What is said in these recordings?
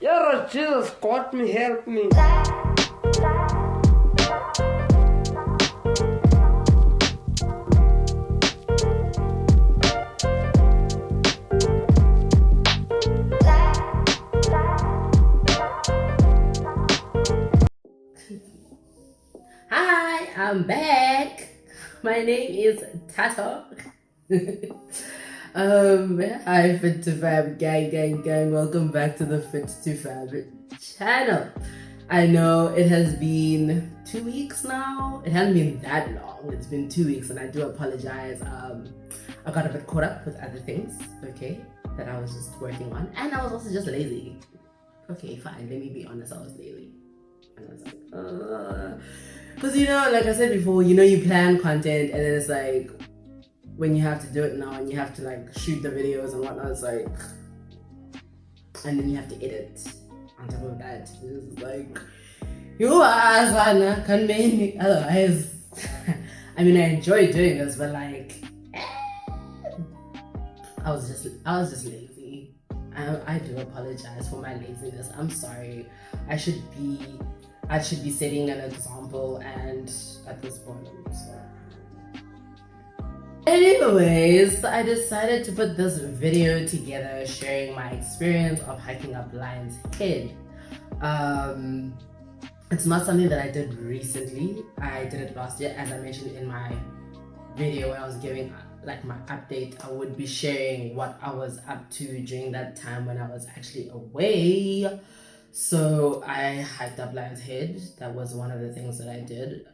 Yeah, Jesus, God me, help me. Hi, I'm back. My name is Tato. Hi Fit to Fab gang. Welcome back to the Fit to Fab channel. I know it has been 2 weeks now. It hasn't been that long. It's been 2 weeks, and I do apologize. I got a bit caught up with other things, okay, that I was just working on, and I was also just lazy. Okay, fine. Let me be honest. I was lazy. And I was like, because like I said before, you plan content, and then it's like when you have to do it now and you have to like shoot the videos and whatnot, it's like, and then you have to edit on top of that. It's like you are Sana can make otherwise. I mean, I enjoy doing this, but like I was just lazy. I do apologize for my laziness. I'm sorry. I should be setting an example, and at this point I'm sorry. Anyways, I decided to put this video together sharing my experience of hiking up Lion's Head. It's not something that I did recently. I did it last year, as I mentioned in my video when I was giving like my update. I would be sharing what I was up to during that time when I was actually away. So I hiked up Lion's Head. That was one of the things that I did.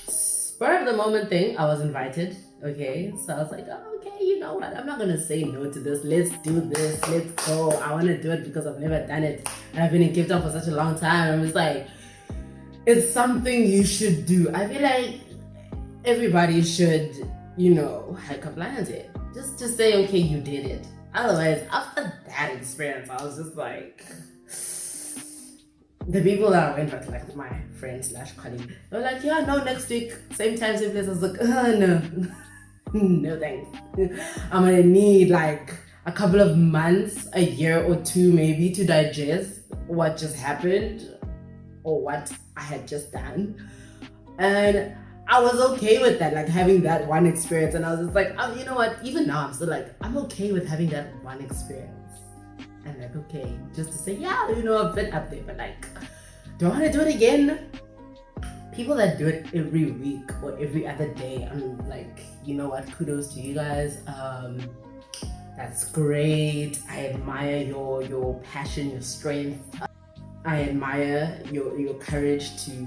Spur of the moment thing, I was invited. Okay, so I was like, oh, okay, you know what? I'm not gonna say no to this. Let's do this. Let's go. I want to do it because I've never done it, and I've been in Cape Town for such a long time. I'm just like, it's something you should do. I feel like everybody should, hike up Lion's Head. Just to say, okay, you did it. Otherwise, after that experience, I was just like, the people that I went with, like my friend / colleague, they were like, yeah, no, next week, same time, same place. I was like, no, no thanks. I'm gonna need like a couple of months, a year or two maybe, to digest what just happened or what I had just done. And I was okay with that, like having that one experience. And I was just like, oh, you know what? Even now, I'm still like, I'm okay with having that one experience. And like, okay, just to say, yeah, I've been up there, but like, do I want to do it again? People that do it every week or every other day, I'm like, you know what? Kudos to you guys. That's great. I admire your passion, your strength. I admire your courage to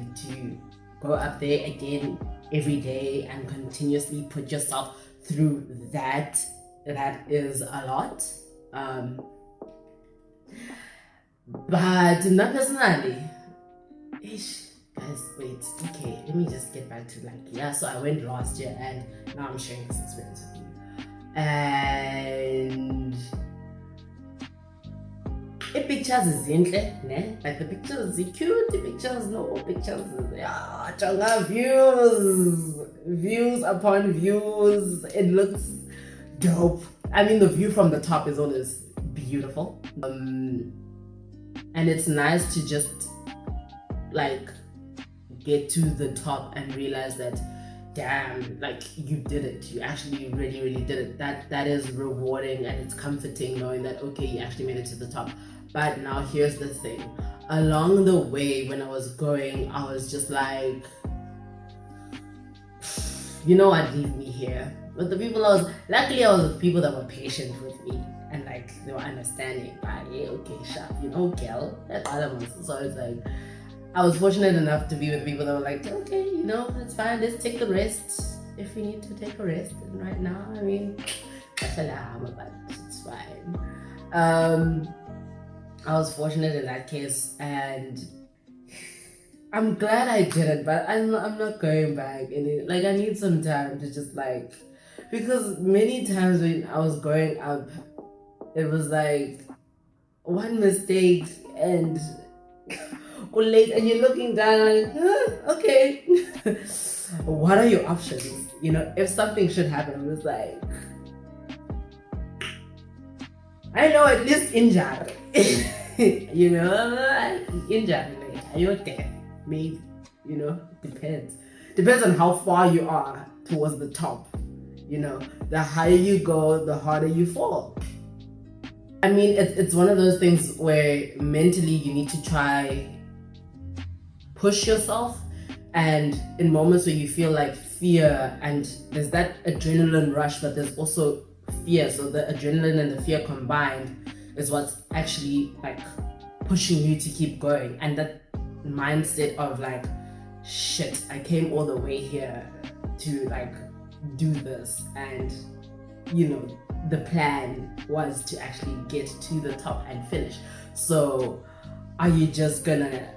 go up there again every day and continuously put yourself through that. That is a lot. But not personally. Guys, wait. Okay, let me just get back to so I went last year, and now I'm sharing this experience with you. And the pictures is ne? Like the pictures are cute, the pictures chonga views upon views. It looks dope. I mean, the view from the top is always beautiful. And it's nice to just like get to the top and realize that, damn, like you did it. You actually really did it. That is rewarding, and it's comforting knowing that, okay, you actually made it to the top. But now here's the thing. Along the way, when I was going, I was just like, you know what, leave me here. But the people luckily I was with people that were patient with me, and like they were understanding. Like, yeah, okay, sharp, girl, that's all I was. So it's like, I was fortunate enough to be with people that were like, okay, it's fine, let's take the rest if we need to take a rest. And right now, I mean, but it's fine. I was fortunate in that case, and I'm glad I did it, but I'm not going back. And I need some time to just because many times when I was growing up, it was like one mistake and late, and you're looking down like, okay, what are your options? If something should happen, I was like, I know at least injured. You know, injured. Like, are you okay? Maybe. You know, depends. Depends on how far you are towards the top. You know, the higher you go, the harder you fall. I mean, it's one of those things where mentally you need to try push yourself, and in moments where you feel like fear and there's that adrenaline rush, but there's also fear, so the adrenaline and the fear combined is what's actually like pushing you to keep going. And that mindset of like, shit, I came all the way here to like do this, and you know, the plan was to actually get to the top and finish. So are you just gonna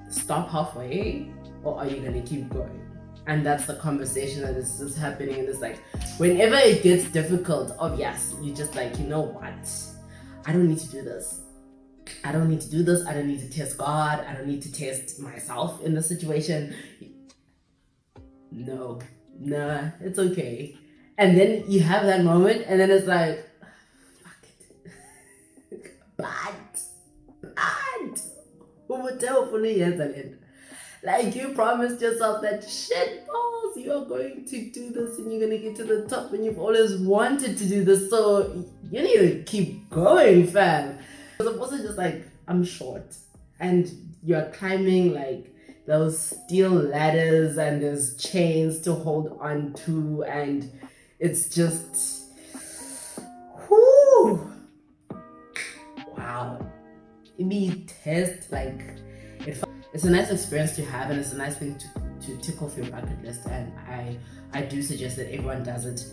stop halfway, or are you gonna keep going? And that's the conversation that is happening. And it's like, whenever it gets difficult, yes, you just like, you know what, I don't need to do this. I don't need to do this. I don't need to test God. I don't need to test myself in the situation. No, nah, it's okay. And then you have that moment, and then it's like, fuck it. Bad. Who would tell for the end? Like, you promised yourself that shit balls, you're going to do this and you're going to get to the top, and you've always wanted to do this, so you need to keep going, fam. Because I'm also just like, I'm short, and you're climbing like those steel ladders, and there's chains to hold on to, and it's just, whoo, wow. It be test, like, it's a nice experience to have, and it's a nice thing to tick off your bucket list, and I do suggest that everyone does it.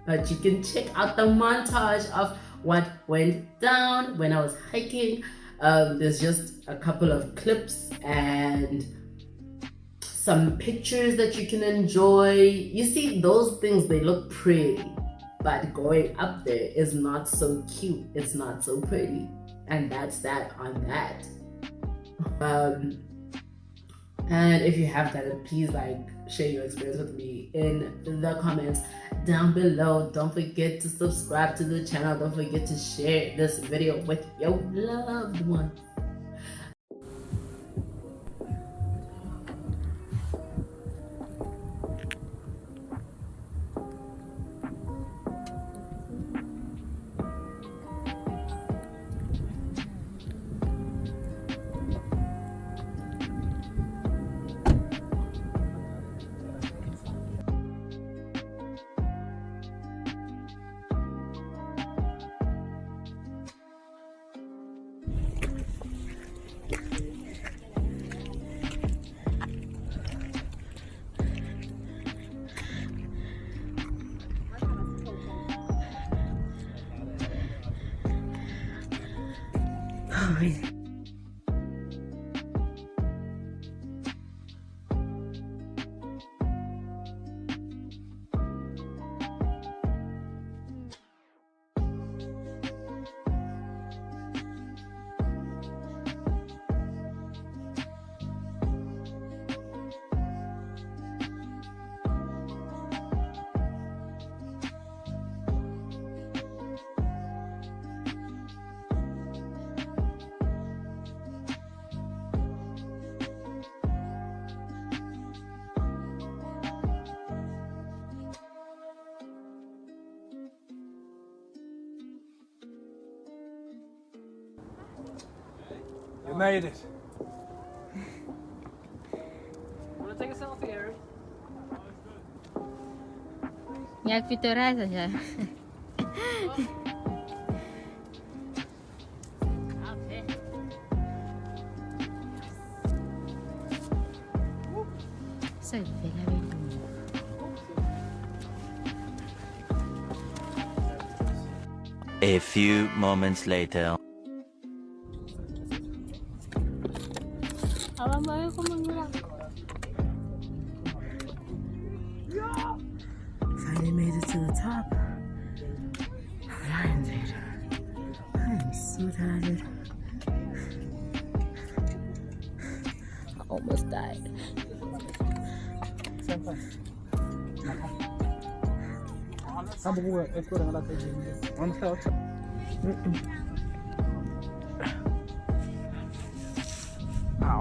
But you can check out the montage of what went down when I was hiking. There's just a couple of clips and some pictures that you can enjoy. You see, those things, they look pretty, but going up there is not so cute. It's not so pretty. And that's that on that. And if you have that, please like share your experience with me in the comments down below. Don't forget to subscribe to the channel. Don't forget to share this video with your loved ones. You made it. Want to take a selfie, Aaron? Jak pittoresca, cioè. Sai A few moments later. Finally made it to the top. I'm lying there. I am so tired. I almost died. เอา